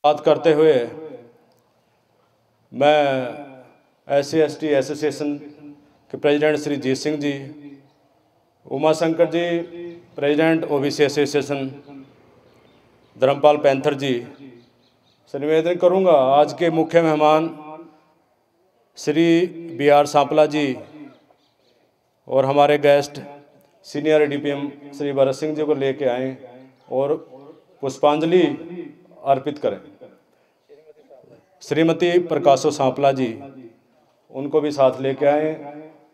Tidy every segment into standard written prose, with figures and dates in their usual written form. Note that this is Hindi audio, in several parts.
बात करते हुए मैं SC/ST एसोसिएशन के president Shri Jeet Singh ji, Uma Shankar ji president OBC association Dharampal Panther ji से निवेदन करूंगा। आज के मुख्य मेहमान श्री BR सांपला जी और हमारे guest senior ADPM Shri Bharat Singh ji को लेके आए और पुष्पांजलि अर्पित करें। श्रीमती प्रकाशो सांपला जी उनको भी साथ लेके आए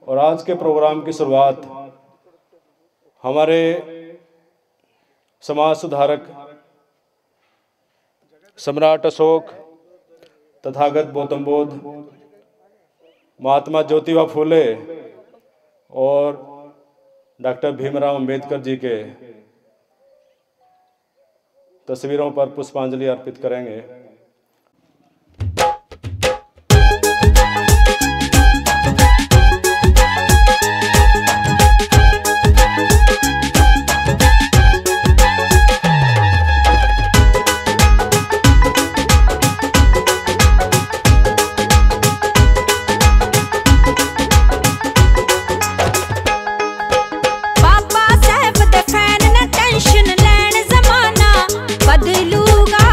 और आज के प्रोग्राम की शुरुआत हमारे समाज सुधारक सम्राट अशोक, तथागत गौतम बुद्ध, महात्मा ज्योतिबा फूले और डॉक्टर भीमराव अंबेडकर जी के तस्वीरों पर पुष्पांजलि अर्पित करेंगे। बदलूगा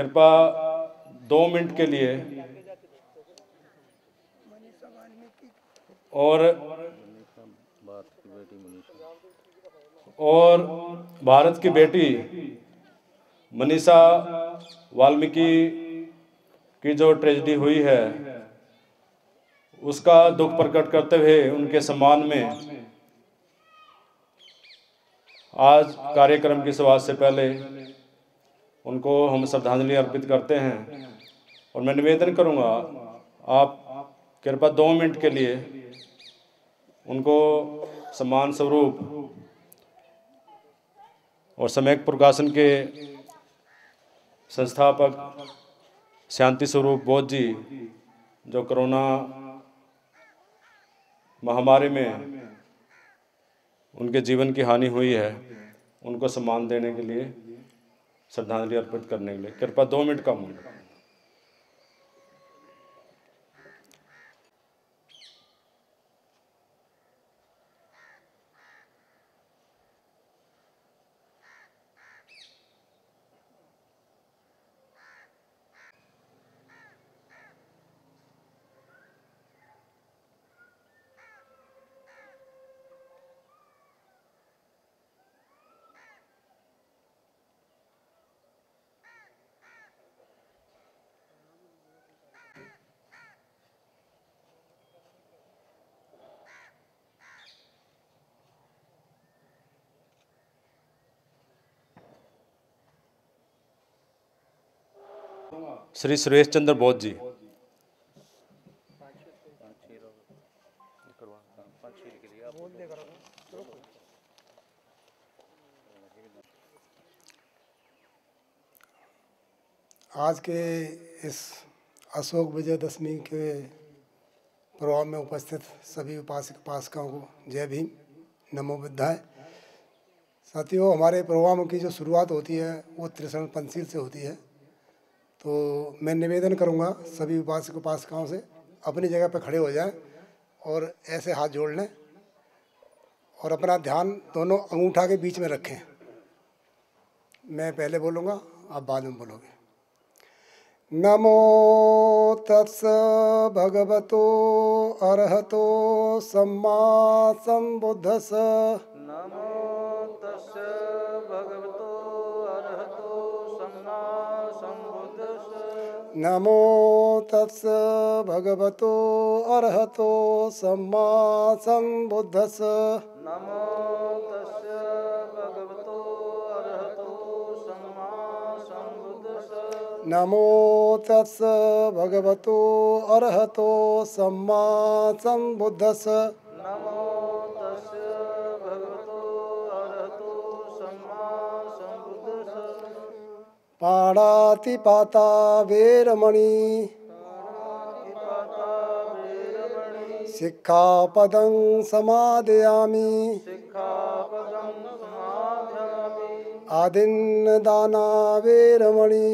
कृपया 2 मिनट के लिए और भारत की बेटी मनीषा वाल्मीकि की जो ट्रेजेडी हुई है उसका दुख प्रकट करते हुए उनके सम्मान में आज कार्यक्रम की शुरुआत से पहले उनको हम श्रद्धांजलि अर्पित करते हैं। और मैं निवेदन करूंगा आप कृपया 2 मिनट के लिए उनको सम्मान स्वरूप और सम्यक प्रकाशन के संस्थापक शांति स्वरूप बोध जी जो कोरोना महामारी में उनके जीवन की हानि हुई है उनको सम्मान देने के लिए श्रद्धांजलि अर्पित करने के लिए कृपया 2 मिनट का मौन। श्री सुरेश चंद्र बोध जी। आज के इस अशोक विजयदशमी के प्रोग्राम में उपस्थित सभी उपासक उपासिकाओं को जय भीम, नमो बुद्धाय। साथियों, हमारे प्रोग्राम की जो शुरुआत होती है वो त्रिशरण पंचशील से होती है। तो मैं निवेदन करूंगा सभी उपासक उपासिकाओं से अपनी जगह पर खड़े हो जाएं और ऐसे हाथ जोड़ लें और अपना ध्यान दोनों अंगूठा के बीच में रखें। मैं पहले बोलूँगा, आप बाद में बोलोगे। नमो तत्स भगवतो अरहतो सम्मा संबुद्धस्स। नमो तस्स भगवतो अरहतो सम्मा संबुद्धस्स। नमो तत्स भगवतो अरहतो सम्मा संबुद्धस्स। नमो तस्स भगवतो अरहतो सम्मा संबुद्धस्स। नमो तत्स भगवतो अरहतो सम्मा संबुद्धस्स। नमो तस्स भगवतो अरहतो सम्मा संबुद्धस्स। पाणातिपाता वेरमणि सिक्खापदं समादयामि। सिक्खापदं समादयामि। आदिन्नदाना वेरमणि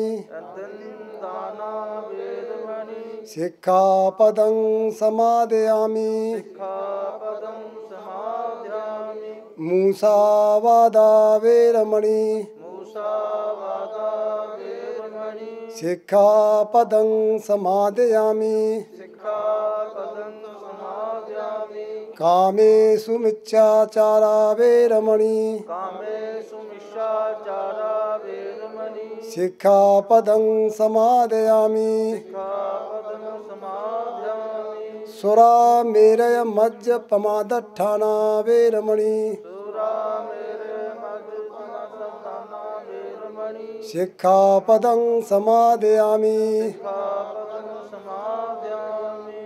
दाना वेरमणि। सिक्खापदं समादयामि। सिक्खापदं समादयामि। मूसावादा वेरमणि मूसावादा वेरमणि। सिक्खापदं समादयामि। सिक्खापदं समादयामि। कामेषु मिथ्याचारा वेरमणि कामेषु मिथ्याचारा वेरमणि। सिक्खापदं समादयामि। सिक्खापदं समादयामि। सुरामेरय मज्जपमादट्ठाना वेरमणि सुरामेरय मज्जपमादट्ठाना वेरमणि। सिक्खापदं समादयामि। सिक्खापदं समादयामि।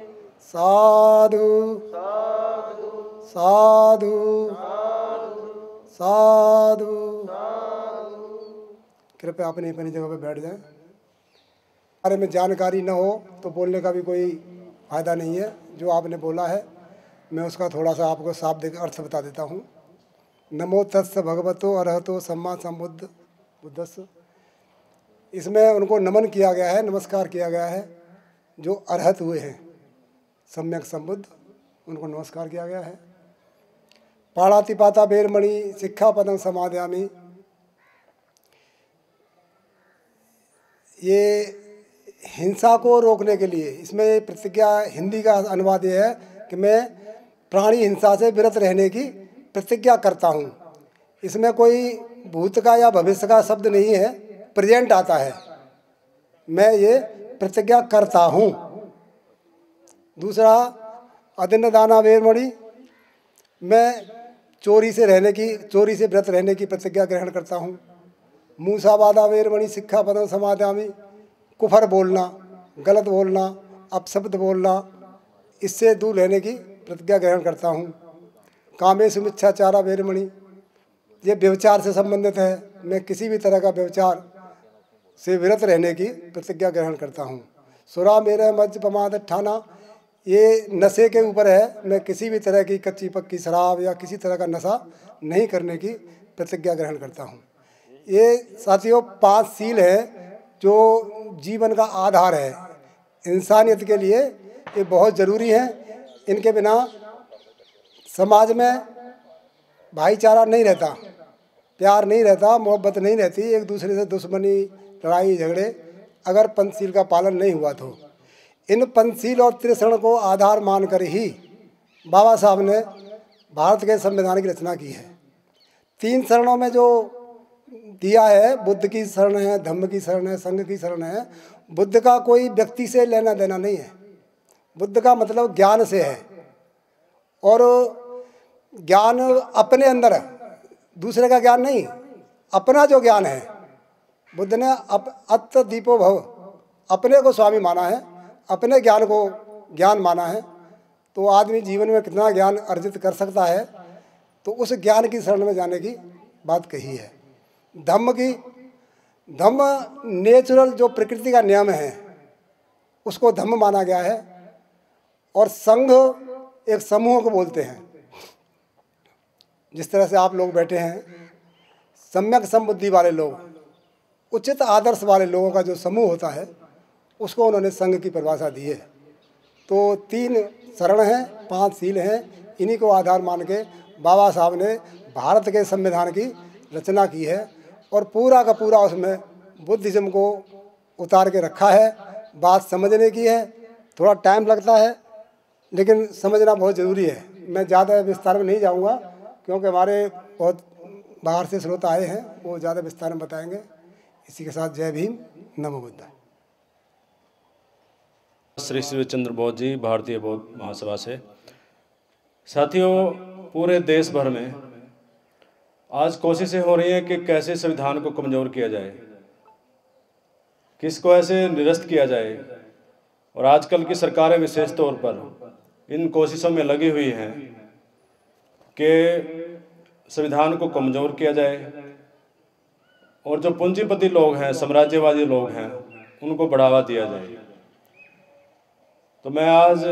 साधु साधु साधु साधु। कृपया अपनी अपनी जगह पर बैठ जाएं। बारे में जानकारी न हो तो बोलने का भी कोई फ़ायदा नहीं है। जो आपने बोला है मैं उसका थोड़ा सा आपको शाब्दिक अर्थ बता देता हूँ। नमो तस्स भगवतो अरहतो सम्मा संबुद्धस्स। इसमें उनको नमन किया गया है, नमस्कार किया गया है जो अरहत हुए हैं, सम्यक संबुद्ध, उनको नमस्कार किया गया है। पाणातिपाता वेरमणि सिक्खापदं समादयामि। ये हिंसा को रोकने के लिए, इसमें प्रतिज्ञा हिंदी का अनुवाद ये है कि मैं प्राणी हिंसा से विरत रहने की प्रतिज्ञा करता हूँ। इसमें कोई भूत का या भविष्य का शब्द नहीं है, प्रेजेंट आता है, मैं ये प्रतिज्ञा करता हूँ। दूसरा, अदिन्न दाना वेरमणि, मैं चोरी से व्रत रहने की प्रतिज्ञा ग्रहण करता हूँ। मूसावादा वेरमणि सिक्खापदं समादयामि, कुफर बोलना, गलत बोलना, अपशब्द बोलना, इससे दूर रहने की प्रतिज्ञा ग्रहण करता हूँ। कामेषु मिच्छाचारा वेरमणि, ये व्यभिचार से संबंधित है, मैं किसी भी तरह का व्यभिचार से विरत रहने की प्रतिज्ञा ग्रहण करता हूँ। सुरा मेरे मज्ज पमाद ठाना, ये नशे के ऊपर है, मैं किसी भी तरह की कच्ची पक्की शराब या किसी तरह का नशा नहीं करने की प्रतिज्ञा ग्रहण करता हूँ। ये साथियों 5 सील है जो जीवन का आधार है, इंसानियत के लिए ये बहुत ज़रूरी है। इनके बिना समाज में भाईचारा नहीं रहता, प्यार नहीं रहता, मोहब्बत नहीं रहती, एक दूसरे से दुश्मनी, लड़ाई झगड़े अगर पंचशील का पालन नहीं हुआ तो। इन पंचशील और त्रिशरण को आधार मानकर ही बाबा साहब ने भारत के संविधान की रचना की है। 3 शरणों में जो दिया है, बुद्ध की शरण है, धम्म की शरण है, संघ की शरण है। बुद्ध का कोई व्यक्ति से लेना देना नहीं है, बुद्ध का मतलब ज्ञान से है, और ज्ञान अपने अंदर है, दूसरे का ज्ञान नहीं, अपना जो ज्ञान है। बुद्ध ने अत्त दीपो भव, अपने को स्वामी माना है, अपने ज्ञान को ज्ञान माना है। तो आदमी जीवन में कितना ज्ञान अर्जित कर सकता है, तो उस ज्ञान की शरण में जाने की बात कही है। धम्म नेचुरल जो प्रकृति का नियम है उसको धम्म माना गया है। और संघ एक समूह को बोलते हैं, जिस तरह से आप लोग बैठे हैं, सम्यक समबुद्धि वाले लोग, उचित आदर्श वाले लोगों का जो समूह होता है उसको उन्होंने संघ की परिभाषा दी है। तो 3 शरण हैं, 5 सील हैं, इन्हीं को आधार मान के बाबा साहब ने भारत के संविधान की रचना की है, और पूरा का पूरा उसमें बुद्धिज्म को उतार के रखा है। बात समझने की है, थोड़ा टाइम लगता है, लेकिन समझना बहुत ज़रूरी है। मैं ज़्यादा विस्तार में नहीं जाऊंगा, क्योंकि हमारे बहुत बाहर से श्रोता आए हैं, वो ज़्यादा विस्तार में बताएंगे। इसी के साथ जय भीम, नमो बुद्धाय। श्री शिवचंद्र बोस जी, भारतीय बौद्ध महासभा से। साथियों, पूरे देश भर में आज कोशिशें हो रही हैं कि कैसे संविधान को कमज़ोर किया जाए, किसको ऐसे निरस्त किया जाए, और आजकल की सरकारें विशेष तौर पर इन कोशिशों में लगी हुई हैं कि संविधान को कमज़ोर किया जाए, और जो पूंजीपति लोग हैं, साम्राज्यवादी लोग हैं, उनको बढ़ावा दिया जाए। तो मैं आज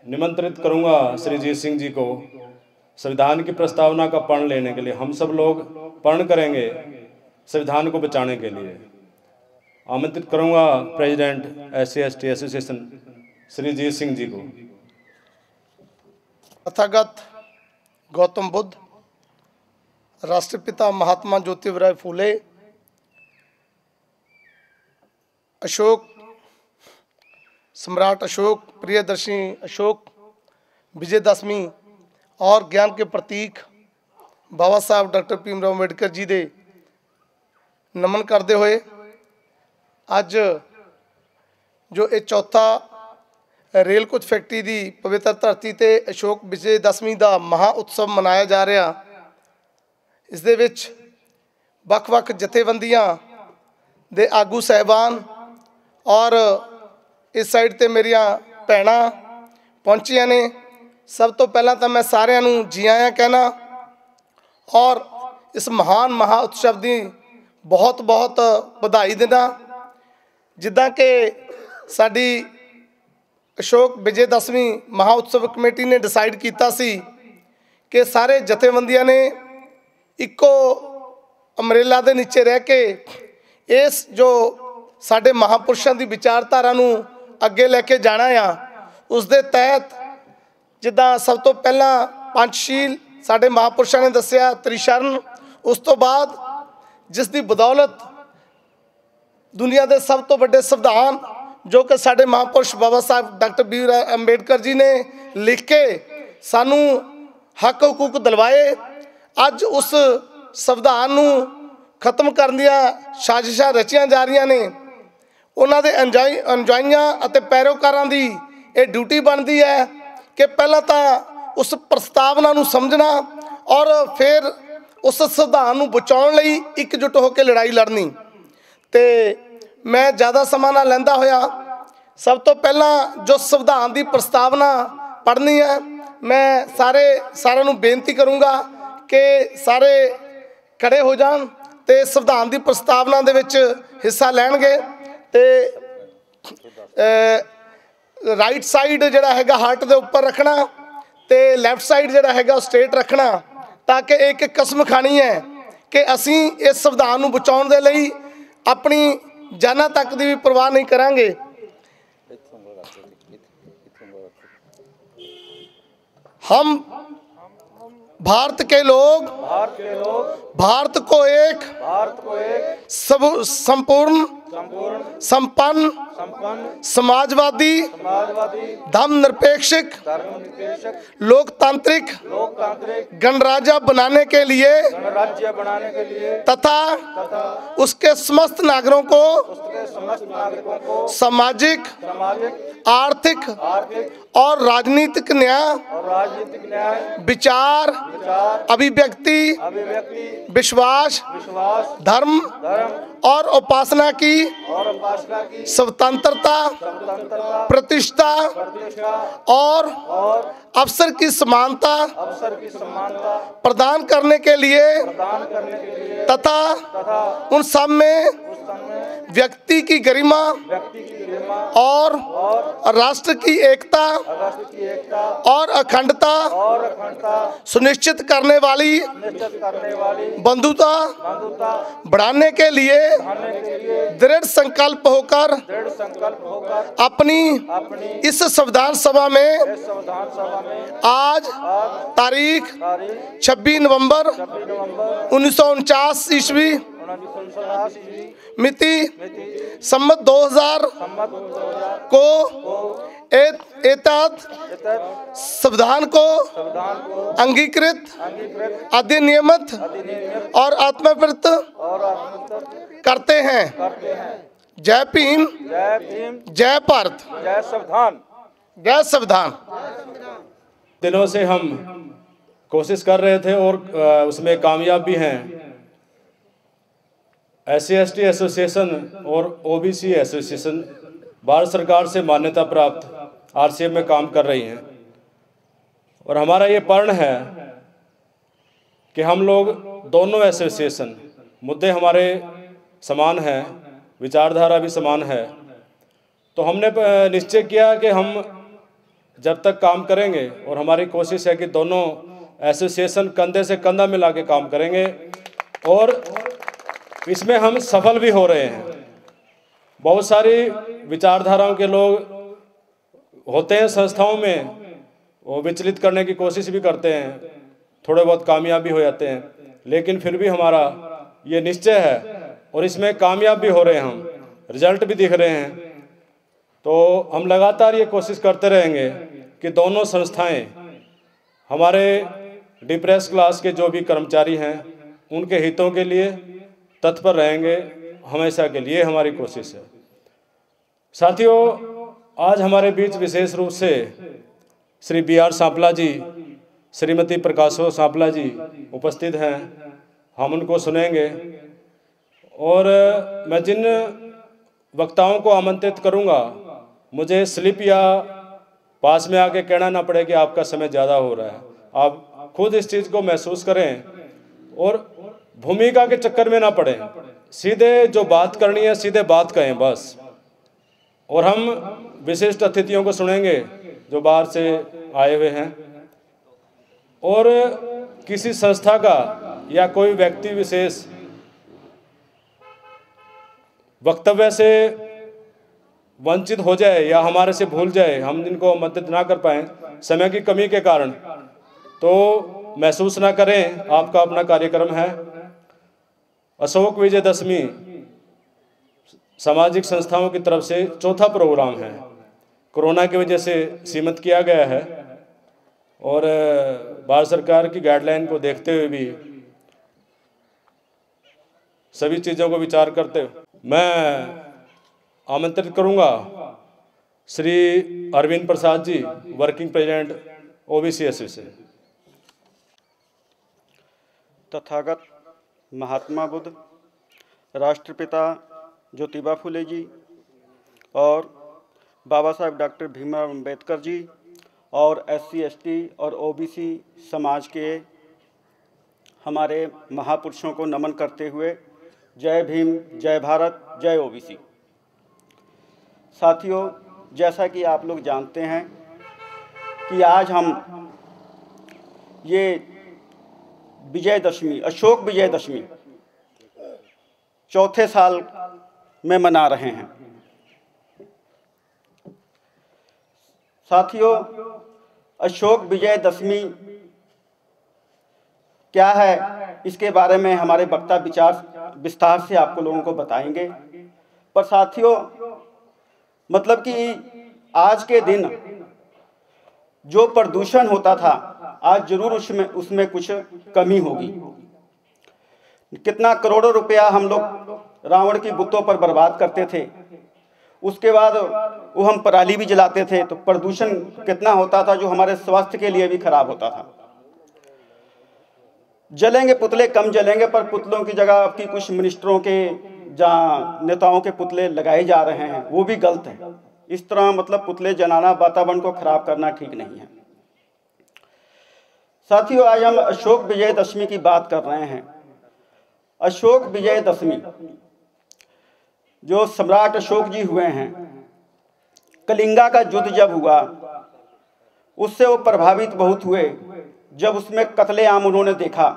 निमंत्रित करूंगा श्री जीत सिंह जी को संविधान की प्रस्तावना का पढ़ लेने के लिए। हम सब लोग पढ़ करेंगे संविधान को बचाने के लिए। आमंत्रित करूंगा president SC/ST association Shri Jeet Singh ji को। तथागत गौतम बुद्ध, राष्ट्रपिता महात्मा ज्योतिबा राय फूले, अशोक सम्राट अशोक, प्रियदर्शी अशोक, विजयदशमी और ज्ञान के प्रतीक बाबा साहब डॉक्टर भीमराव अंबेडकर जी दे नमन करते हुए अज जो ये चौथा रेल कोच फैक्ट्री की पवित्र धरती ते अशोक विजयदशमी का महा उत्सव मनाया जा रहा। इस दे विच वख-वख जथेबंदियां दे आगू साहबान और इस साइड ते मेरिया भैणां पहुंचियां ने। सब तो पहला तो मैं सारिਆਂ ਨੂੰ जी आया कहना, और इस महान महा उत्सव की बहुत बहुत बधाई देना। जिद्दां कि साडी अशोक विजयदशमी महा उत्सव कमेटी ने डिसाइड किया सी कि सारे जथेबंदियां ने इको अमरेला दे नीचे रह के इस जो साडे महापुरुषों की विचारधारा नूं अगे लैके जाना आ। उस दे तहत जिद्दां सब तो पहला पंचशील साडे महापुरुषों ने दस्सिया, त्रिशरण, उस तो बाद जिस दी बदौलत दुनिया के सब तो बड़े संविधान जो कि साडे महापुरुष बाबा साहब डॉक्टर बी अंबेडकर जी ने लिख के सानू हक हुकूक दिलवाए, अज उस संविधान नू खत्म करन दियां साजिशां रचियां जा रही ने। उन्हां दे अनुयायियां अते पैरोकारां दी ये ड्यूटी बनती है कि पहला तो उस प्रस्तावना नू समझना और फिर उस संविधान नू बचाउण लई एकजुट होकर लड़ाई लड़नी। तो मैं ज़्यादा समा ना लैंदा होया सब तो पहला जो संविधान की प्रस्तावना पढ़नी है, मैं सारे नू बेनती करूँगा कि सारे खड़े हो जान ते संविधान की प्रस्तावना दे विच हिस्सा लैणगे। ते राइट साइड जिहड़ा हैगा हार्ट दे उपर रखना ते लैफ्ट साइड जिहड़ा हैगा स्ट्रेट रखना, ताकि एक कसम खानी है कि असी इस संविधान नू बचाउण दे लई अपनी जाना तक की भी परवाह नहीं करांगे। हम भारत के लोग भारत को एक संपूर्ण संपन्न समाजवादी धर्मनिरपेक्ष लोकतांत्रिक गणराज्य बनाने के लिए तथा उसके समस्त नागरिकों को सामाजिक आर्थिक और राजनीतिक न्याय विचार अभिव्यक्ति विश्वास धर्म और उपासना की स्वतंत्रता प्रतिष्ठा और अवसर की समानता प्रदान करने के लिए तथा उन सब में व्यक्ति की गरिमा और राष्ट्र की एकता और अखंडता सुनिश्चित करने वाली बंधुता बढ़ाने के लिए दृढ़ संकल्प होकर अपनी इस संविधान सभा में आज तारीख 26 नवंबर 1949 ईस्वी मिति सम्मत 2000 को एतद संविधान को अंगीकृत अधिनियमित और आत्मप्रत करते हैं। जय भीम, जय भारत, जय संविधान, जय संविधान। दिनों से हम कोशिश कर रहे थे और उसमें कामयाब भी हैं। SC/ST एसोसिएशन और OBC एसोसिएशन भारत सरकार से मान्यता प्राप्त RCM में काम कर रही हैं और हमारा ये प्रण है कि हम लोग दोनों एसोसिएशन मुद्दे हमारे समान हैं, विचारधारा भी समान है, तो हमने निश्चय किया कि हम जब तक काम करेंगे और हमारी कोशिश है कि दोनों एसोसिएशन कंधे से कंधा मिला के काम करेंगे और इसमें हम सफल भी हो रहे हैं। बहुत सारी विचारधाराओं के लोग होते हैं संस्थाओं में, वो विचलित करने की कोशिश भी करते हैं, थोड़े बहुत कामयाब भी हो जाते हैं, लेकिन फिर भी हमारा ये निश्चय है और इसमें कामयाब भी हो रहे हैं, हम रिजल्ट भी दिख रहे हैं। तो हम लगातार ये कोशिश करते रहेंगे कि दोनों संस्थाएं हमारे डिप्रेस क्लास के जो भी कर्मचारी हैं उनके हितों के लिए तत्पर रहेंगे, हमेशा के लिए हमारी कोशिश है। साथियों, आज हमारे बीच विशेष रूप से श्री BR सांपला जी, श्रीमती प्रकाशो सांपला जी उपस्थित हैं। हम उनको सुनेंगे और मैं जिन वक्ताओं को आमंत्रित करूंगा, मुझे स्लिप या पास में आके कहना ना पड़े कि आपका समय ज़्यादा हो रहा है। आप खुद इस चीज़ को महसूस करें और भूमिका के चक्कर में ना पड़े, सीधे जो बात करनी है सीधे बात कहें बस। और हम विशिष्ट अतिथियों को सुनेंगे जो बाहर से आए हुए हैं और किसी संस्था का या कोई व्यक्ति विशेष वक्तव्य से वंचित हो जाए या हमारे से भूल जाए, हम जिनको मदद ना कर पाएँ समय की कमी के कारण, तो महसूस ना करें, आपका अपना कार्यक्रम है। अशोक विजयदशमी सामाजिक संस्थाओं की तरफ से चौथा प्रोग्राम है। कोरोना की वजह से सीमित किया गया है और भारत सरकार की गाइडलाइन को देखते हुए भी सभी चीज़ों को विचार करते हुए मैं आमंत्रित करूंगा Shri Arvind Prasad ji, working president OBC association. Tathagata Mahatma Buddha, राष्ट्रपिता ज्योतिबा फुले जी और बाबा साहेब डॉक्टर भीमराव अम्बेडकर जी और SC ST और OBC समाज के हमारे महापुरुषों को नमन करते हुए जय भीम, जय भारत, जय OBC। साथियों, जैसा कि आप लोग जानते हैं कि आज हम ये विजयदशमी, अशोक विजयदशमी चौथे साल में मना रहे हैं। साथियों, अशोक विजयदशमी क्या है, इसके बारे में हमारे वक्ता विस्तार से आपको लोगों को बताएंगे। पर साथियों, मतलब कि आज के दिन जो प्रदूषण होता था, आज जरूर उसमें कुछ कमी होगी। कितना करोड़ों रुपया हम लोग रावण की बुतों पर बर्बाद करते थे, उसके बाद वो हम पराली भी जलाते थे, तो प्रदूषण कितना होता था जो हमारे स्वास्थ्य के लिए भी खराब होता था। जलेंगे पुतले कम जलेंगे, पर पुतलों की जगह अब की कुछ मिनिस्टरों के, जहाँ नेताओं के पुतले लगाए जा रहे हैं, वो भी गलत है। इस तरह मतलब पुतले जलाना, वातावरण को खराब करना ठीक नहीं है। साथियों, आज हम अशोक विजयदशमी की बात कर रहे हैं। अशोक विजयदशमी, जो सम्राट अशोक जी हुए हैं, कलिंगा का युद्ध जब हुआ उससे वो प्रभावित बहुत हुए। जब उसमें कत्लेआम उन्होंने देखा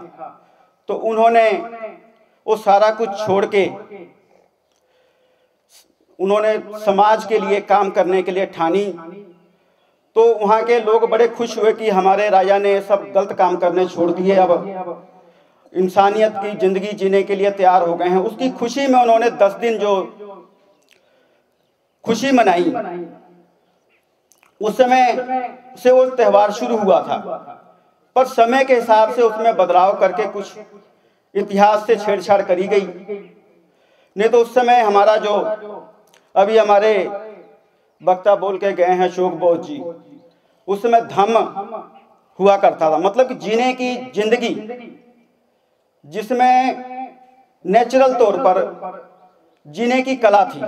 तो उन्होंने वो सारा कुछ छोड़ के उन्होंने समाज के लिए काम करने के लिए ठानी। तो वहाँ के लोग बड़े खुश हुए कि हमारे राजा ने सब गलत काम करने छोड़ दिए, अब इंसानियत की जिंदगी जीने के लिए तैयार हो गए हैं। उसकी खुशी में उन्होंने 10 दिन जो खुशी मनाई, उस समय से वो त्यौहार शुरू हुआ था। पर समय के हिसाब से उसमें बदलाव करके कुछ इतिहास से छेड़छाड़ करी गई। नहीं तो उस समय हमारा जो अभी हमारे वक्ता बोल के गए हैं अशोक बोस जी, उस समय धम्म हुआ करता था, मतलब कि जीने की जिंदगी जिसमें नेचुरल तौर पर जीने की कला थी।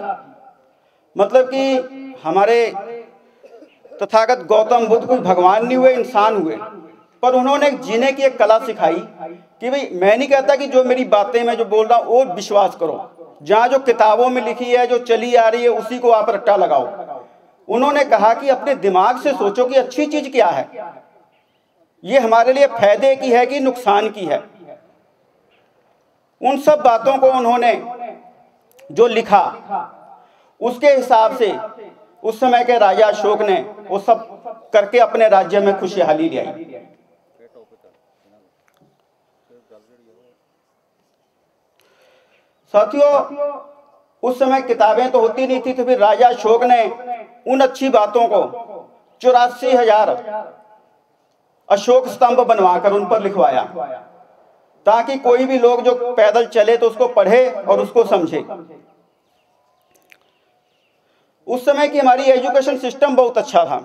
मतलब कि हमारे तथागत गौतम बुद्ध कोई भगवान नहीं हुए, इंसान हुए, पर उन्होंने जीने की एक कला सिखाई कि भाई मैं नहीं कहता कि जो मेरी बातें मैं जो बोल रहा हूँ वो विश्वास करो, जहाँ जो किताबों में लिखी है, जो चली आ रही है, उसी को आप रट्टा लगाओ। उन्होंने कहा कि अपने दिमाग से सोचो कि अच्छी चीज क्या है, ये हमारे लिए फायदे की है कि नुकसान की है। उन सब बातों को उन्होंने जो लिखा, उसके हिसाब से उस समय के राजा अशोक ने वो सब करके अपने राज्य में खुशहाली ले आई। साथियों, उस समय किताबें तो होती नहीं थी, तो फिर राजा अशोक ने उन अच्छी बातों को 84,000 अशोक स्तंभ बनवाकर उन पर लिखवाया, ताकि कोई भी लोग जो पैदल चले तो उसको पढ़े और उसको समझे। उस समय की हमारी एजुकेशन सिस्टम बहुत अच्छा था।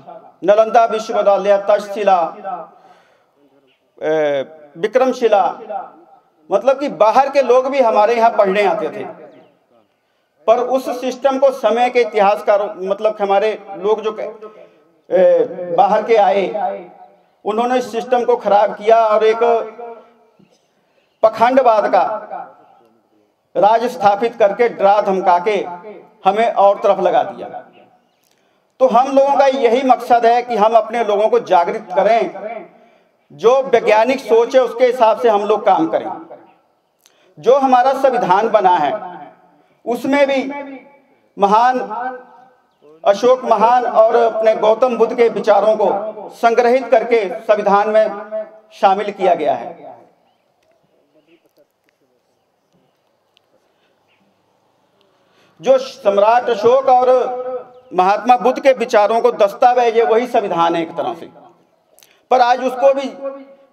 नालंदा विश्वविद्यालय, तक्षशिला, विक्रमशिला, मतलब कि बाहर के लोग भी हमारे यहाँ पढ़ने आते थे। पर उस सिस्टम को समय के इतिहासकार, मतलब हमारे लोग जो बाहर के आए, उन्होंने इस सिस्टम को खराब किया और एक पखंडवाद का राज स्थापित करके डरा धमका के हमें और तरफ लगा दिया। तो हम लोगों का यही मकसद है कि हम अपने लोगों को जागृत करें, जो वैज्ञानिक सोच है उसके हिसाब से हम लोग काम करें। जो हमारा संविधान बना है उसमें भी महान अशोक महान और अपने गौतम बुद्ध के विचारों को संग्रहित करके संविधान में शामिल किया गया है। जो सम्राट अशोक और महात्मा बुद्ध के विचारों को दस्तावेज है, वही संविधान है एक तरह से। पर आज उसको भी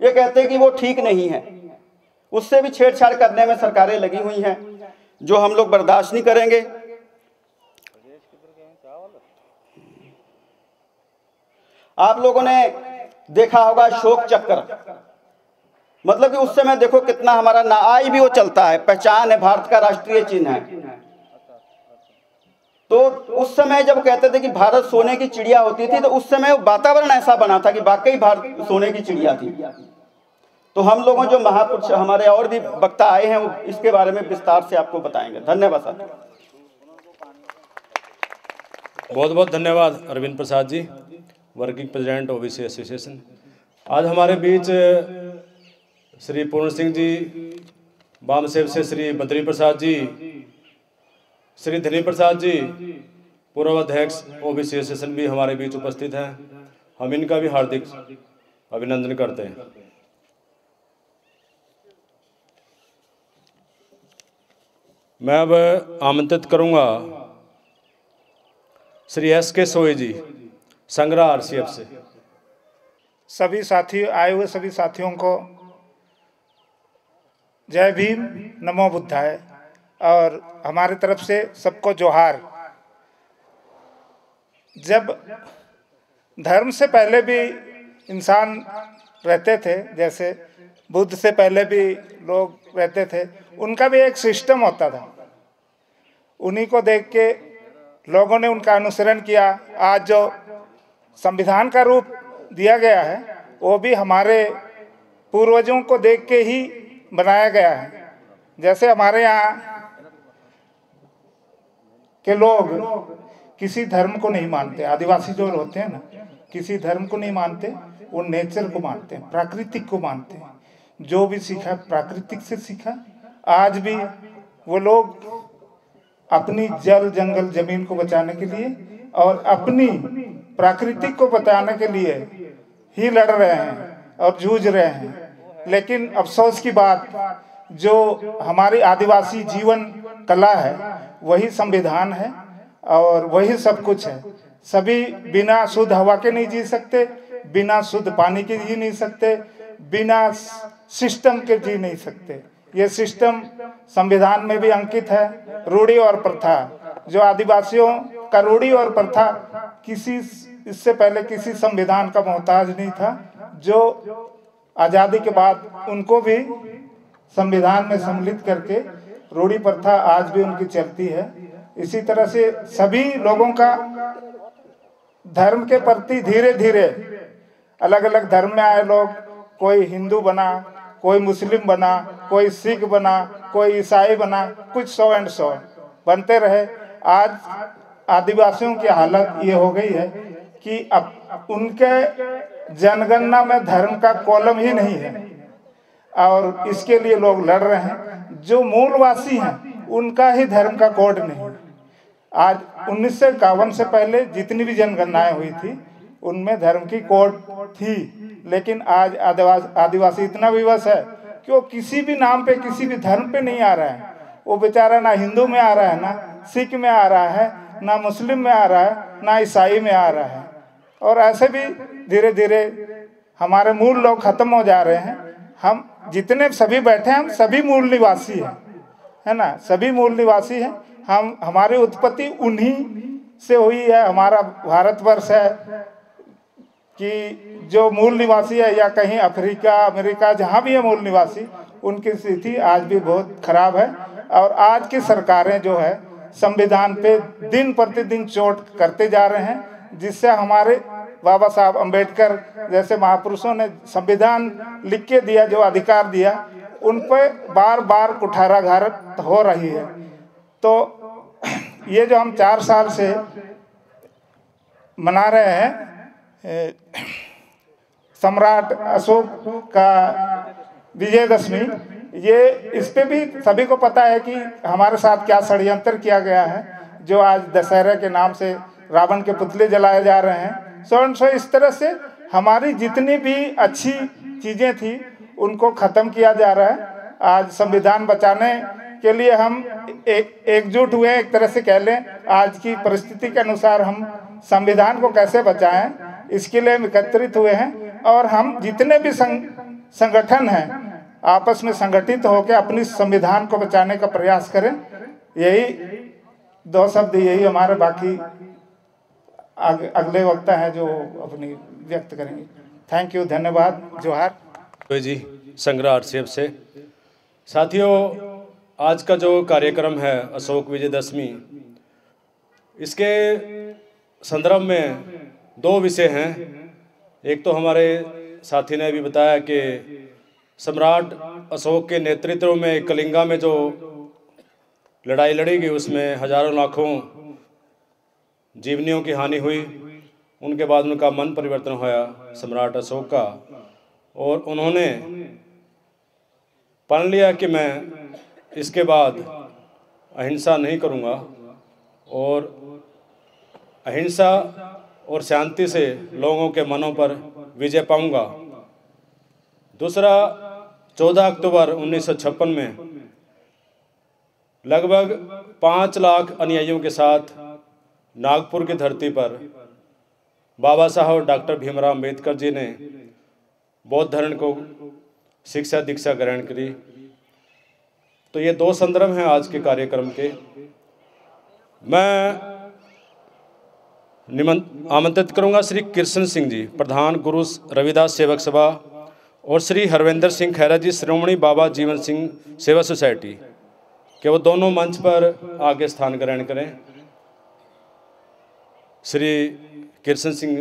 ये कहते हैं कि वो ठीक नहीं है, उससे भी छेड़छाड़ करने में सरकारें लगी हुई हैं, जो हम लोग बर्दाश्त नहीं करेंगे। आप लोगों ने देखा होगा अशोक चक्र, मतलब कि उस समय देखो कितना हमारा ना आई भी वो चलता है, पहचान है, भारत का राष्ट्रीय चिन्ह है। तो उस समय जब कहते थे कि भारत सोने की चिड़िया होती थी, तो उस समय वातावरण ऐसा बना था कि वाकई भारत सोने की चिड़िया थी। तो हम लोगों जो महापुरुष हमारे और भी वक्ता आए हैं, वो इसके बारे में विस्तार से आपको बताएंगे। धन्यवाद सर। बहुत बहुत धन्यवाद Arvind Prasad ji, working president OBC association. आज हमारे बीच श्री पूर्ण सिंह जी, वामसेव से श्री बद्री प्रसाद जी, श्री धनी प्रसाद जी, पूर्व अध्यक्ष ओबीसी एसोसिएशन भी हमारे बीच उपस्थित हैं। हम इनका भी हार्दिक अभिनंदन करते हैं। मैं अब आमंत्रित करूंगा श्री एस.के. सोई जी, संग्रह आरसीएफ से। सभी साथी आए हुए सभी साथियों को जय भीम, नमो बुद्धाय, और हमारी तरफ से सबको जोहार। जब धर्म से पहले भी इंसान रहते थे, जैसे बुद्ध से पहले भी लोग रहते थे, उनका भी एक सिस्टम होता था। उन्हीं को देख के लोगों ने उनका अनुसरण किया। आज जो संविधान का रूप दिया गया है, वो भी हमारे पूर्वजों को देख के ही बनाया गया है। जैसे हमारे यहाँ के लोग किसी धर्म को नहीं मानते, आदिवासी जो होते हैं ना, किसी धर्म को नहीं मानते, वो नेचर को मानते हैं, प्राकृतिक को मानते हैं। जो भी सीखा प्राकृतिक से सीखा। आज भी वो लोग अपनी जल जंगल जमीन को बचाने के लिए और अपनी प्राकृतिक को बचाने के लिए ही लड़ रहे हैं और जूझ रहे हैं। लेकिन अफसोस की बात, जो हमारी आदिवासी जीवन कला है, वही संविधान है और वही सब कुछ है। सभी बिना शुद्ध हवा के नहीं जी सकते, बिना शुद्ध पानी के जी नहीं सकते, बिना सिस्टम के जी नहीं सकते। ये सिस्टम संविधान में भी अंकित है। रूढ़ी और प्रथा, जो आदिवासियों का रूढ़ी और प्रथा किसी इससे पहले किसी संविधान का मोहताज नहीं था, जो आज़ादी के बाद उनको भी संविधान में सम्मिलित करके रूढ़ी प्रथा आज भी उनकी चलती है। इसी तरह से सभी लोगों का धर्म के प्रति धीरे धीरे अलग अलग धर्म में आए लोग, कोई हिंदू बना, कोई मुस्लिम बना, कोई सिख बना, कोई ईसाई बना, कुछ 100 एंड 100 बनते रहे। आज आदिवासियों की हालत ये हो गई है कि अब उनके जनगणना में धर्म का कॉलम ही नहीं है और इसके लिए लोग लड़ रहे हैं। जो मूलवासी हैं उनका ही धर्म का कोड नहीं है। आज 1951 से पहले जितनी भी जनगणनाएं हुई थी, उनमें धर्म की कोड थी, लेकिन आज आदिवासी इतना विवश है कि वो किसी भी नाम पे, किसी भी धर्म पे नहीं आ रहा है। वो बेचारा ना हिंदू में आ रहा है, ना सिख में आ रहा है, ना मुस्लिम में आ रहा है, ना ईसाई में आ रहा है। और ऐसे भी धीरे धीरे हमारे मूल लोग खत्म हो जा रहे हैं। हम जितने सभी बैठे हैं, हम सभी मूल निवासी हैं, है ना, सभी मूल निवासी हैं। हम हमारी उत्पत्ति उन्हीं से हुई है। हमारा भारतवर्ष है कि जो मूल निवासी है, या कहीं अफ्रीका, अमेरिका, जहाँ भी है मूल निवासी, उनकी स्थिति आज भी बहुत खराब है। और आज की सरकारें जो है संविधान पे दिन प्रतिदिन चोट करते जा रहे हैं, जिससे हमारे बाबा साहब अम्बेडकर जैसे महापुरुषों ने संविधान लिख के दिया, जो अधिकार दिया, उन पर बार बार कुठाराघात हो रही है। तो ये जो हम 4 साल से मना रहे हैं सम्राट अशोक का विजयदशमी, ये इस पे भी सभी को पता है कि हमारे साथ क्या षड्यंत्र किया गया है। जो आज दशहरा के नाम से रावण के पुतले जलाए जा रहे हैं, सो इस तरह से हमारी जितनी भी अच्छी चीज़ें थी उनको ख़त्म किया जा रहा है। आज संविधान बचाने के लिए हम एकजुट हुए हैं, एक तरह से कह लें। आज की परिस्थिति के अनुसार हम संविधान को कैसे बचाएं, इसके लिए हम एकत्रित हुए हैं। और हम जितने भी संगठन हैं आपस में संगठित होकर अपनी संविधान को बचाने का प्रयास करें। यही 2 शब्द, यही हमारे, बाकी अगले वक्ता हैं जो अपनी व्यक्त करेंगे। थैंक यू, धन्यवाद, जोहार जी। संग्रह आरसीएफ से साथियों, आज का जो कार्यक्रम है अशोक विजयदशमी, इसके संदर्भ में 2 विषय हैं। एक तो हमारे साथी ने भी बताया कि सम्राट अशोक के नेतृत्व में कलिंगा में जो लड़ाई लड़ी गई उसमें हजारों लाखों जीवनियों की हानि हुई। उनके बाद उनका मन परिवर्तन होया सम्राट अशोक का, और उन्होंने मान लिया कि मैं इसके बाद अहिंसा नहीं करूँगा और अहिंसा और शांति से लोगों के मनों पर विजय पाऊँगा। दूसरा, 14 अक्टूबर 1956 में लगभग 5 लाख अनुयायियों के साथ नागपुर की धरती पर बाबा साहब डॉक्टर भीमराव अंबेडकर जी ने बौद्ध धर्म को शिक्षा दीक्षा ग्रहण करी। तो ये 2 संदर्भ हैं आज के कार्यक्रम के। मैं आमंत्रित करूंगा श्री कृष्ण सिंह जी, प्रधान गुरु रविदास सेवक सभा, और श्री हरविंदर सिंह खैरा जी, श्रोमणी बाबा जीवन सिंह सेवा सोसाइटी, कि वो दोनों मंच पर आगे स्थान ग्रहण करें। श्री कृष्ण सिंह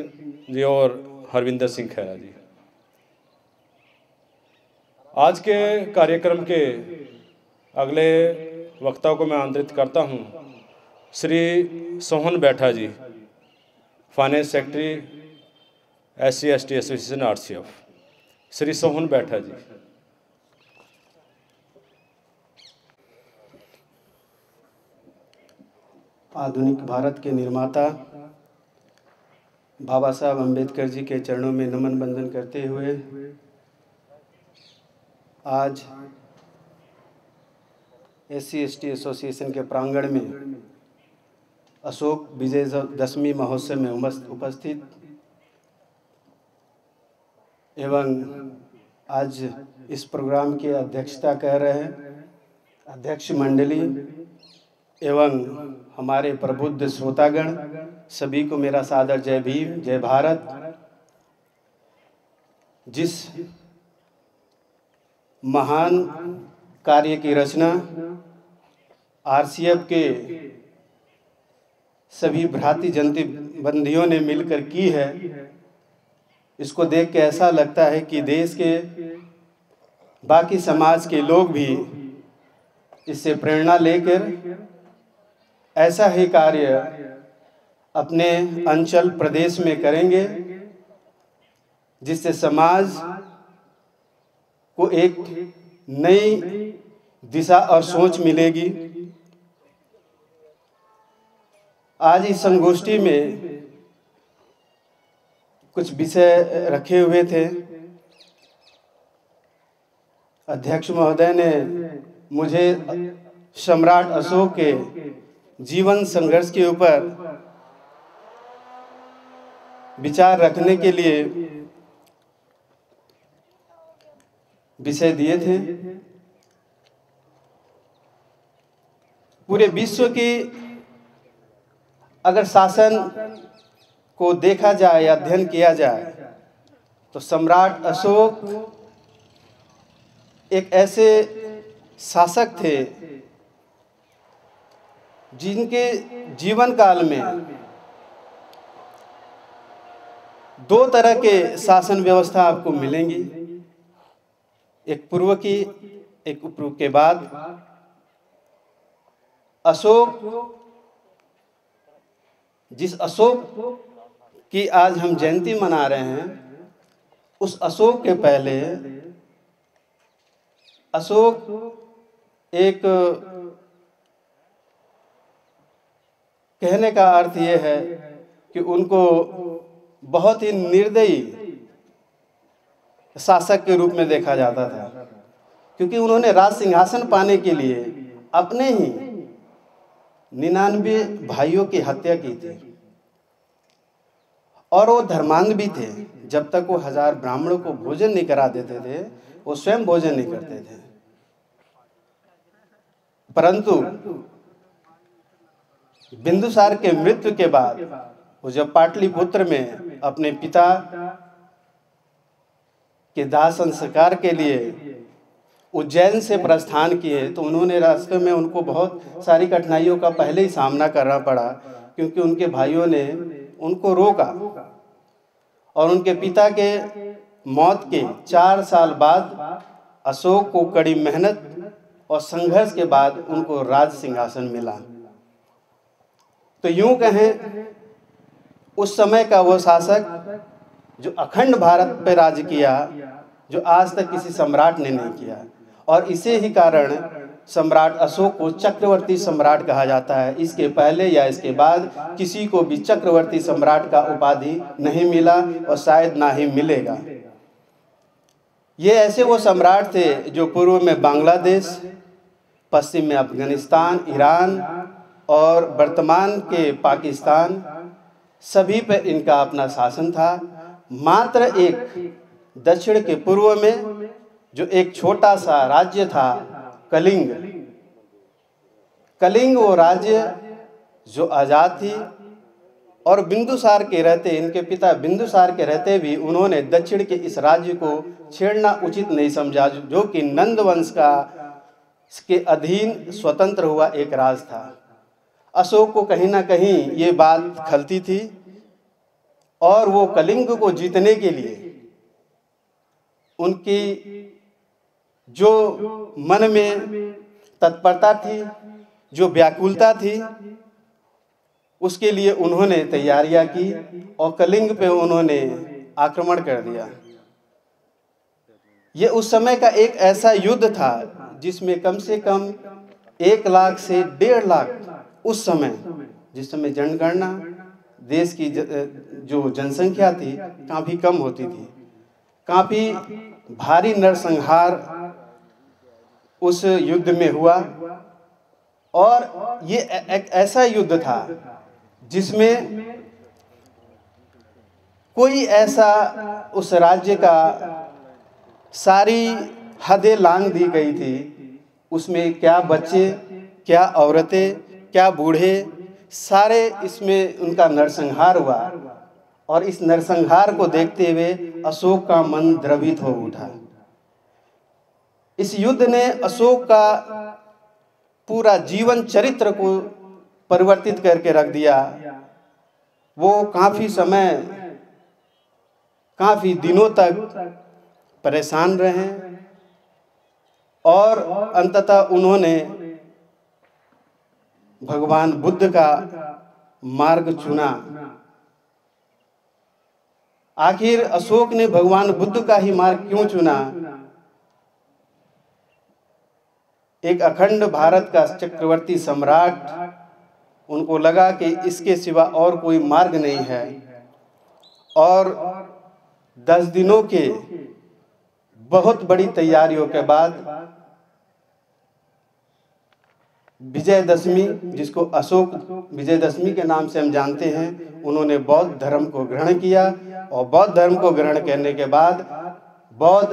जी और हरविंदर सिंह खैरा जी। आज के कार्यक्रम के अगले वक्ता को मैं आमंत्रित करता हूं, Shri Sohan Baitha ji, finance secretary SC/ST association RCF. Shri Sohan Baitha ji. आधुनिक भारत के निर्माता बाबा साहब अम्बेडकर जी के चरणों में नमन बंदन करते हुए आज SC/ST एसोसिएशन के प्रांगण में अशोक विजयदशमी महोत्सव में उपस्थित एवं आज इस प्रोग्राम की अध्यक्षता कर रहे हैं अध्यक्ष मंडली एवं हमारे प्रबुद्ध श्रोतागण, सभी को मेरा सादर जय भीम, जय भारत। जिस महान कार्य की रचना आरसीएफ के सभी भ्राती जनती बंधियों ने मिलकर की है, इसको देख के ऐसा लगता है कि देश के बाकी समाज के लोग भी इससे प्रेरणा लेकर ऐसा ही कार्य अपने अंचल प्रदेश में करेंगे, जिससे समाज को एक नई दिशा और सोच मिलेगी। आज इस संगोष्ठी में कुछ विषय रखे हुए थे। अध्यक्ष महोदय ने मुझे सम्राट अशोक के जीवन संघर्ष के ऊपर विचार रखने के लिए विषय दिए थे। पूरे विश्व की अगर शासन को देखा जाए या अध्ययन किया जाए तो सम्राट अशोक एक ऐसे शासक थे जिनके जीवन काल में 2 तरह के शासन व्यवस्था आपको मिलेंगी, एक पूर्व की, एक पूर्व के बाद। अशोक, जिस अशोक की आज हम जयंती मना रहे हैं, उस अशोक के पहले अशोक एक, कहने का अर्थ ये है कि उनको बहुत ही निर्दयी शासक के रूप में देखा जाता था, क्योंकि उन्होंने राज सिंहासन पाने के लिए अपने ही 99 भाइयों की हत्या की थी। और वो धर्मांध भी थे। जब तक वो 1000 ब्राह्मणों को भोजन नहीं करा देते थे, वो स्वयं भोजन नहीं करते थे। परंतु बिंदुसार के मृत्यु के बाद वो जब पाटलिपुत्र में अपने पिता के दाह संस्कार के लिए उज्जैन से प्रस्थान किए, तो उन्होंने रास्ते में उनको बहुत सारी कठिनाइयों का पहले ही सामना करना पड़ा, क्योंकि उनके भाइयों ने उनको रोका। और उनके पिता के मौत के 4 साल बाद अशोक को कड़ी मेहनत और संघर्ष के बाद उनको राज सिंहासन मिला। तो यूं कहें, उस समय का वो शासक जो अखंड भारत पर राज किया, जो आज तक किसी सम्राट ने नहीं किया। और इसे ही कारण सम्राट अशोक को चक्रवर्ती सम्राट कहा जाता है। इसके पहले या इसके बाद किसी को भी चक्रवर्ती सम्राट का उपाधि नहीं मिला और शायद ना ही मिलेगा। ये ऐसे वो सम्राट थे जो पूर्व में बांग्लादेश, पश्चिम में अफगानिस्तान, ईरान और वर्तमान के पाकिस्तान, सभी पर इनका अपना शासन था। मात्र एक दक्षिण के पूर्व में जो एक छोटा सा राज्य था, कलिंग, वो राज्य जो आज़ाद थी। और बिंदुसार के रहते, इनके पिता बिंदुसार के रहते भी उन्होंने दक्षिण के इस राज्य को छेड़ना उचित नहीं समझा, जो कि नंद वंश का के अधीन स्वतंत्र हुआ एक राज था। अशोक को कहीं ना कहीं ये बात खलती थी और वो कलिंग को जीतने के लिए उनकी जो मन में तत्परता थी, जो व्याकुलता थी, उसके लिए उन्होंने तैयारियां की और कलिंग पे उन्होंने आक्रमण कर दिया। ये उस समय का एक ऐसा युद्ध था जिसमें कम से कम 1 लाख से 1.5 लाख, उस समय जिस समय जनगणना देश की जो जनसंख्या थी काफ़ी कम होती थी, काफ़ी भारी नरसंहार उस युद्ध में हुआ। और ये एक ऐसा युद्ध था जिसमें कोई ऐसा उस राज्य का सारी हदें लांघ दी गई थी। उसमें क्या बच्चे, क्या औरतें, क्या बूढ़े, सारे इसमें उनका नरसंहार हुआ। और इस नरसंहार को देखते हुए अशोक का मन द्रवित हो उठा। इस युद्ध ने अशोक का पूरा जीवन चरित्र को परिवर्तित करके रख दिया। वो काफ़ी समय, काफ़ी दिनों तक परेशान रहे और अंततः उन्होंने भगवान बुद्ध का मार्ग चुना। आखिर अशोक ने भगवान बुद्ध का ही मार्ग क्यों चुना? एक अखंड भारत का चक्रवर्ती सम्राट, उनको लगा कि इसके सिवा और कोई मार्ग नहीं है। और 10 दिनों के बहुत बड़ी तैयारियों के बाद विजयदशमी, जिसको अशोक विजयदशमी के नाम से हम जानते हैं, उन्होंने बौद्ध धर्म को ग्रहण किया। और बौद्ध धर्म को ग्रहण करने के बाद बौद्ध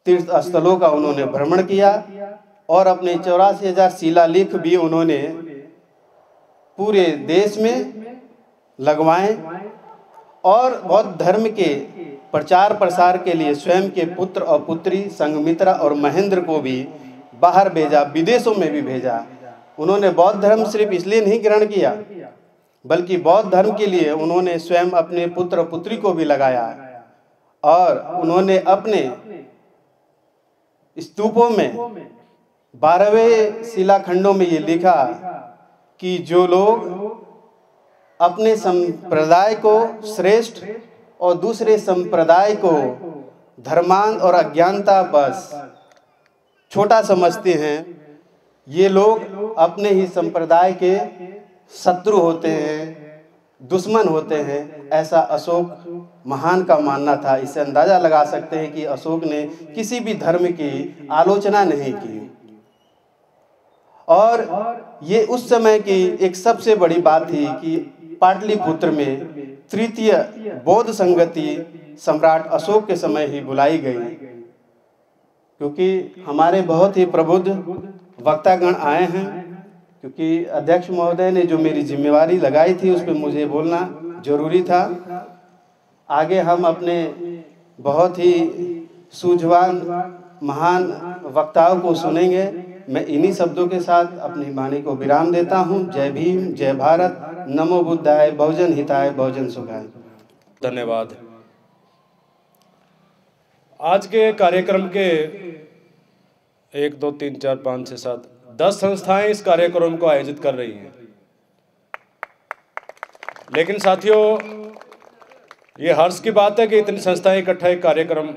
तीर्थ स्थलों का उन्होंने भ्रमण किया और अपने 84,000 शिलालेख भी उन्होंने पूरे देश में लगवाए। और बौद्ध धर्म के प्रचार प्रसार के लिए स्वयं के पुत्र और पुत्री संघमित्रा और महेंद्र को भी बाहर भेजा, विदेशों में भी भेजा। उन्होंने बौद्ध धर्म सिर्फ इसलिए नहीं ग्रहण किया, बल्कि बौद्ध धर्म के लिए उन्होंने स्वयं अपने पुत्र पुत्री को भी लगाया। और उन्होंने अपने स्तूपों में 12वें शिलाखंडों में ये लिखा कि जो लोग अपने संप्रदाय को श्रेष्ठ और दूसरे संप्रदाय को धर्मांध और अज्ञानता बस छोटा समझते हैं, ये लोग अपने ही संप्रदाय के शत्रु होते हैं, दुश्मन होते हैं। ऐसा अशोक महान का मानना था। इससे अंदाज़ा लगा सकते हैं कि अशोक ने किसी भी धर्म की आलोचना नहीं की। और ये उस समय की एक सबसे बड़ी बात थी कि पाटलिपुत्र में तृतीय बौद्ध संगति सम्राट अशोक के समय ही बुलाई गई, क्योंकि हमारे बहुत ही प्रबुद्ध वक्तागण आए हैं। क्योंकि अध्यक्ष महोदय ने जो मेरी जिम्मेवारी लगाई थी उस पर मुझे बोलना जरूरी था। आगे हम अपने बहुत ही सूझवान महान वक्ताओं को सुनेंगे। मैं इन्हीं शब्दों के साथ अपनी वाणी को विराम देता हूँ। जय भीम, जय भारत, नमो बुद्धाय, बहुजन हिताय, बहुजन सुखाय। धन्यवाद। आज के कार्यक्रम के 1 2 3 4 5 6 7 10 संस्थाएं इस कार्यक्रम को आयोजित कर रही हैं। लेकिन साथियों, ये हर्ष की बात है कि इतनी संस्थाएं इकट्ठा एक कार्यक्रम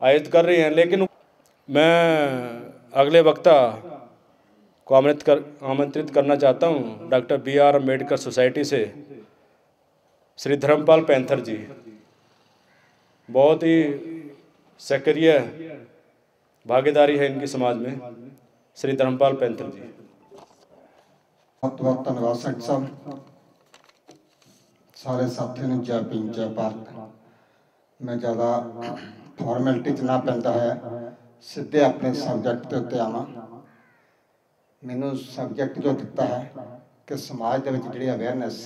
आयोजित कर रही हैं। लेकिन मैं अगले वक्ता को आमंत्रित करना चाहता हूं डॉक्टर BR अम्बेडकर सोसाइटी से श्री धर्मपाल पैंथर जी। बहुत ही सक्रिय भागीदारी है इनकी समाज में। श्री धर्मपाल पैंथर जी। बहुत बहुत धन्यवाद सैक्टर साहब। सारे साथियों ने जय भीम, जय भारत। मैं ज़्यादा फॉर्मैलिटी च ना पैंदा है, सीधे अपने सबजैक्ट के उत्ते आवां। मैनू सबजैक्ट जो दिता है कि समाज दे विच जिहड़ी अवेयरनैस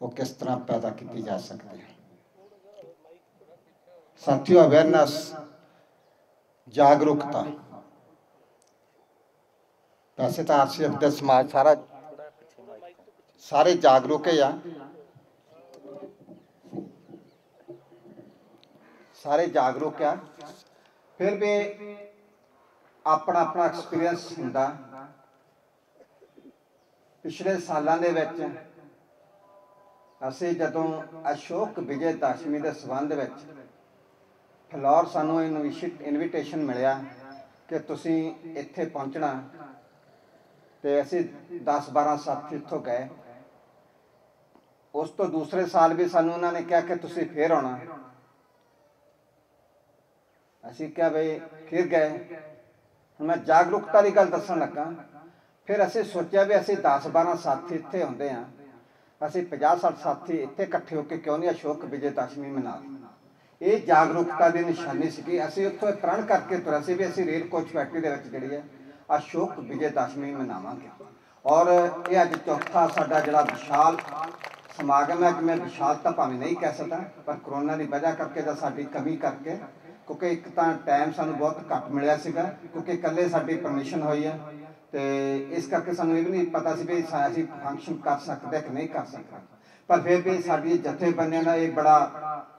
वो किस तरह पैदा की जा सकती है। साथियों, अवेयरनैस, जागरूकता, वैसे तो RCF का समाज सारे जागरूक है, सारे जागरूक है। फिर भी अपना अपना एक्सपीरियंस हुंदा। पिछले सालों के विच असीं जदों अशोक विजय दशमी के संबंध में फिलौर सानू इनविटेशन मिलिया कि तुसीं इत्थे पहुंचना, तो असीं 10-12 साथी इत्थों गए। उस तो दूसरे साल भी सानू उन्होंने कहा कि तुसीं फिर आउणा। असीं क्या बई फिर गए। मैं जागरूकता की गल दसन लगा। फिर असीं सोचा भी असीं 10-12 साथी इत्थे आउंदे हां, असीं 50-60 साथी इत्थे इकट्ठे होकर क्यों नहीं अशोक विजय दशमी मना। ये जागरूकता की निशानी सी। असीं उत्थों प्रण करके तुरे सी भी असीं रेल कोच फैक्ट्री दे विच जिहड़ी है अशोक विजय दशमी मनावांगे। और ये अज चौथा साडा जिहड़ा विशाल समागम है। मैं विशाल तो भावें नहीं कह सकता, पर कोरोना की वजह करके तो साडी कमी करके, क्योंकि एक तो टाइम सानू बहुत घट मिलिया सीगा, क्योंकि कल्ले साडी परमिशन हुई है, तो इस करके सानू ये भी नहीं पता सी भी असीं फंक्शन कर सकते कि नहीं कर सकते। पर फिर भी साडी जथेबंदियां दा एक बड़ा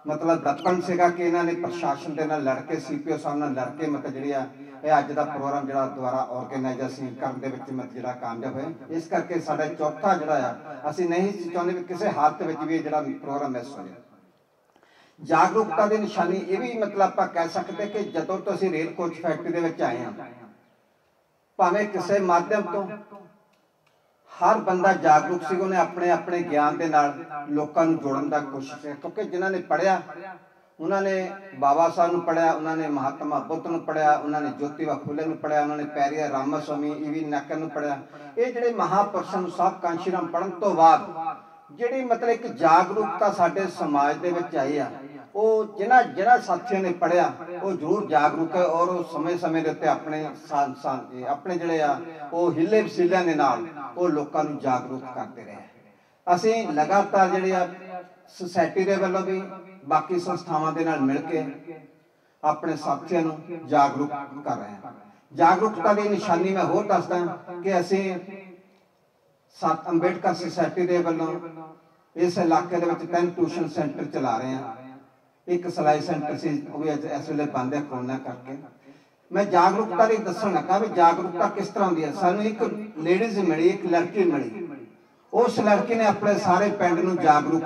मतलब दत्पन सीगा कि इन्होंने प्रशासन के नाल लड़ के CPO साहब नाल लड़ के मतलब जिहड़ी ये अज दा प्रोग्राम जिहड़ा दोबारा ऑर्गेनाइज असीं करन दे विच मतलब जिहड़ा कामयाब होए। इस करके साडा चौथा जिहड़ा आ असीं नहीं चाहुंदे भी किसी हालत विच भी जिहड़ा प्रोग्राम मिस हो जाए। जागरूकता की निशानी ये भी मतलब आपां कह सकते कि जदों तो असीं रेल कोच फैक्ट्री दे विच आए हां, भावें किसी माध्यम तो हर बंदा जागरूक सी। उन्हें अपने अपने ज्ञान के नाल लोकां नूं जोड़न दी कोशिश है, क्योंकि जिन्हां ने पढ़िया उन्होंने बाबा साहब नूं पढ़िया, उन्होंने महात्मा बुद्ध नूं पढ़िया, उन्होंने ज्योतिबा फुले नूं पढ़िया, उन्होंने पेरियार रामास्वामी ईवी नायकर नूं पढ़िया। ये जिहड़े महापुरुषां नूं साहब कांशीराम पढ़न तो बाद जिहड़ी मतलब एक जागरूकता साडे समाज दे विच आई आ, वो जिन्हां साथियों ने पढ़िया वो जरूर जागरूक है। और वो समय समय के उत्ते अपने जिहड़े आ वो हिले वसीलियां दे नाल वो लोकां नूं जागरूक करते रहे। असीं लगातार जिहड़ी आ सोसाइटी दे वल्लों भी बाकी संस्थावां दे नाल मिल के अपने साथियों नूं जागरूक कर रहे हैं। जागरूकता की निशानी मैं होर दसदा कि असीं अंबेडकर सोसाइटी दे वल्लों इस इलाके दे विच 3 ट्यूशन सेंटर चला रहे हैं। एक सिलाई सेंटर से इस वे बंद है कोरोना करके। मैं जागरूकता की दसन लगा भी जागरूकता किस तरह होती है। सानू एक लेडीज मिली, एक लड़की मिली, उस लड़की ने अपने सारे पिंड नूं जागरूक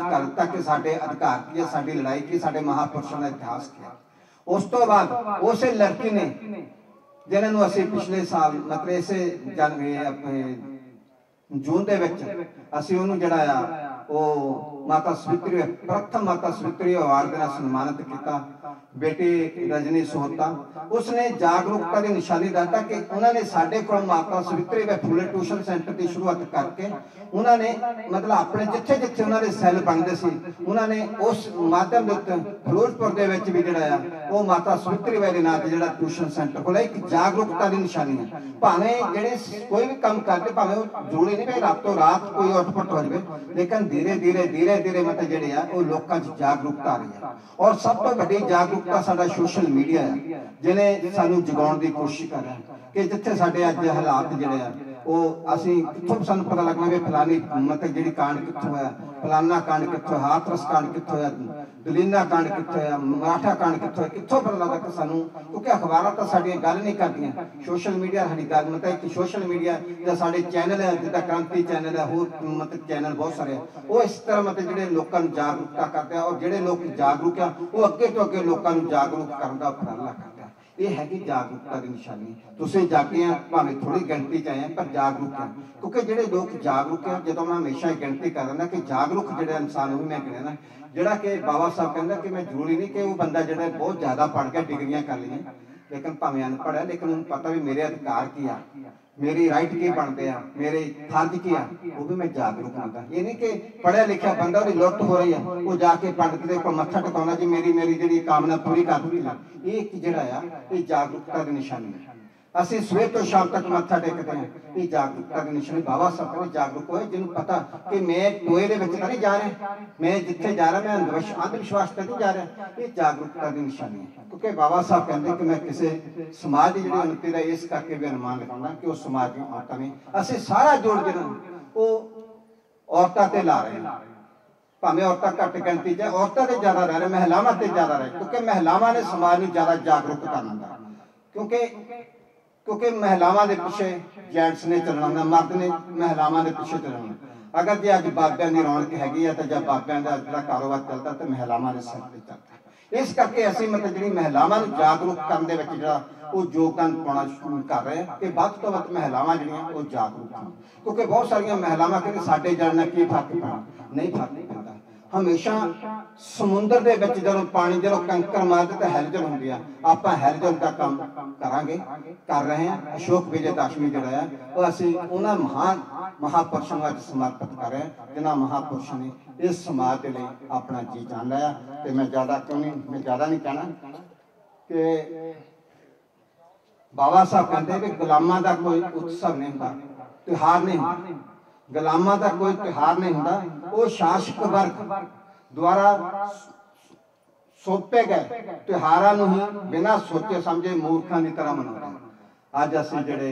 कर दिता कि साडे अधिकार की है, साडी लड़ाई की, साडे महापुरुषों का इतिहास क्या। उस तो बाद उस लड़की ने जिन्होंने असीं पिछले साल मतलब इस जून दे विच असीं उहनूं जिहड़ा आ वो माता सावित्री प्रथम माता सावित्री अवार्ड के सम्मानित किया। बेटी रजनी सोहता उसने जागरूकता की निशानी दाता कि उन्होंने साढ़े को माता सावित्री वे फुले ट्यूशन सेंटर की शुरुआत करके उन्होंने मतलब अपने जिथे जिथे उन्होंने सैल बनते सी उन्होंने उस माध्यम के फिरोजपुर के भी जोड़ा वो माता सावित्री वाले नाम से जो ट्यूशन सेंटर खोला एक जागरूकता की निशानी है। भावें जेडे कोई भी काम करते भावें जरूरी नहीं भाई रातों रात कोई आउटपुट हो जाए, लेकिन धीरे धीरे धीरे धीरे मतलब जेडे आ वो लोगों च जागरूकता आ रही है। और सब तो वड्डी जागरूकता साडा सोशल मीडिया है जिन्हें सानू जगाउण दी कोशिश कर रहा है कि जिथे साडे अज हालात जिहड़े आ वो असीं कित्थों सानू पता लगना भी फलानी मतलब जिहड़ी कांड कित्थों है, फलाना कांड कित्थों, हाथरस कांड कित्थों है, दलीना कांड कित्थों है, मराठा कांड कित्थों है, कित्थों पता लगदा कि सानू क्योंकि अखबारां तां साडियां गल नहीं करदियां, सोशल मीडिया साडी गल मतलब कि सोशल मीडिया दा साडे चैनल है जिद्दां क्रांति चैनल है होर मतलब चैनल बहुत सारे वो इस तरह मतलब जिहड़े लोकां नूं जागरूकता करदे आ और जिहड़े लोग जागरूक आ वो अगे तो अगे लोकां नूं जागरूक करन दा उपराला करदे आ। ये है कि जागरूकता की निशानी तुसीं जागे हैं भावें थोड़ी गिनती च आए हैं पर जागरूक हैं क्योंकि जिहड़े लोग जागरूक हैं जो मैं हमेशा गिनती कर रहा कि जागरूक जिहड़ा इंसान वो मैं गिणना जिहड़ा कि बाबा साहब कहंदा कि मैं जरूरी नहीं कि वो बंदा जिहड़ा बहुत ज़्यादा पढ़ के डिग्रियां कर लीआं लेकिन भावें अनपढ़ है लेकिन उन्हें पता भी मेरे अधिकार की आ, मेरी राइट की बनते हैं, मेरे फर्ज की आ, वो भी मैं जागरूक होता। ये नहीं कि पढ़िया लिखा बंदा भी लुट हो रही है वो जाके पंडित को मत्था टिकाना जी मेरी मेरी जी कामना पूरी कर दी ये एक जिहड़ा आ ये जागरूकता की निशानी है। असं सवेर तो शाम तक मत्था टेकते हैं ये जागरूकता की निशानी। बाबा साहब कहते जागरूक होए जिन्होंने पता कि मैं टोए दे विच नहीं जा रहा, मैं जिथे जा रहा मैं अंधविश्वास तक नहीं जा रहा, ये जागरूकता की निशानी है। क्योंकि बाबा साहब कहते कि मैं किसी समाज की जी उन्नति का इस करके भी अनुमान लगाऊंगा कि उस समाज की औरतां ने असं सारा जोड़ जो वो औरतों से ला रहे हैं भावें औरतां घट गिनती च औरतों से ज्यादा रह रहे महिलावां से ज्यादा रहे क्योंकि महिलावां ने समाज को ज्यादा जागरूक करना क्योंकि महिलावां के पिछे जेंट्स ने चलना मर्द ने महिलावां के पिछे चलना। अगर जो अज बाबियां की रौनक हैगी है तो जब बाबियां का जो कारोबार चलता तो महिलावां के सिर पर चलता। इस करके असीं मतलब जी महिलावां नूं जागरूक करने में जो योगदान पाना शुरू कर रहे हैं कि वध तो वध महिलावां जिहड़ियां वो जागरूक होण क्योंकि बहुत सारिया महिलावां कहते साडे जल की फर्क पैना नहीं फर्क पैंदा। हमेशा समुद्र के विच जदों पानी जदों कंकर मारदे तो हैलजल हुंदी आ आपां हैलजल का काम करांगे कर रहे हैं। अशोक विजय दशमी जिहड़ा है वो असीं उन्हां महान महापुरुषों नूं अज समर्पित कर रहे हैं जिन्हां महापुरुषों ने इस समाज के लिए अपना जी जान लाया। तो मैं ज़्यादा क्यों नहीं मैं ज़्यादा नहीं कहना कि बाबा साहब कहते कि गुलामां दा कोई उत्सव नहीं हुंदा त्योहार नहीं हुंदा गुलामां दा कोई त्योहार नहीं हुंदा वो शासक वर्ग द्वारा सौंपे गए त्योहारां नूं ही बिना सोचे समझे मूर्खां की तरह मनाउंदे। अज असीं जिहड़े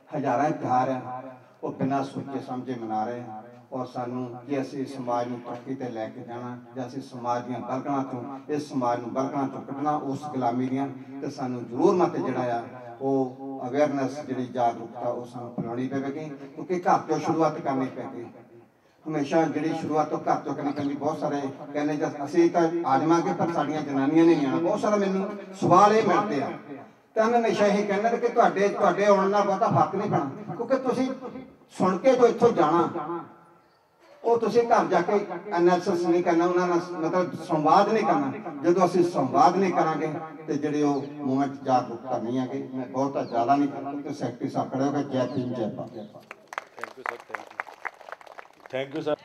हज़ारां त्योहार हैं वो बिना सोचे समझे मना रहे हैं और सानू जे असीं समाज नूं तरक्की ते लैके जाना जां असीं समाज दीआं बलगणां तों इस समाज नूं बलगणां चों कढना उस गुलामी दीआं ते सानू जरूर मत जिहड़ा आ वो अवेयरनैस जी जागरूकता वो सानू फैलाउणी पवेगी क्योंकि घर तो शुरुआत करनी पैगी। हमेशा जी शुरुआत तो घर तो करनी पैंदी। बहुत सारे कहने असीं तो आ जावांगे पर साडियां जनानियां ने नहीं आना। बहुत सारा मैनूं सवाल ये मिलते हैं तो मैं हमेशा यही कहना कि तुहाडे आउण नाल बहुता फर्क नहीं पैना क्योंकि तुसीं सुन के जो इत्थों जाना वो तुसीं घर जाके एनालिसिस नहीं करना उन्होंने मतलब संवाद नहीं करना। जो असीं संवाद नहीं करांगे तो जिहड़े वो मूवमेंट जागरूकता नहीं है। मैं बहुत ज़्यादा नहीं करता सैकटरी साहब खड़े हो गए। जय भीम जय भारत। Thank you sir.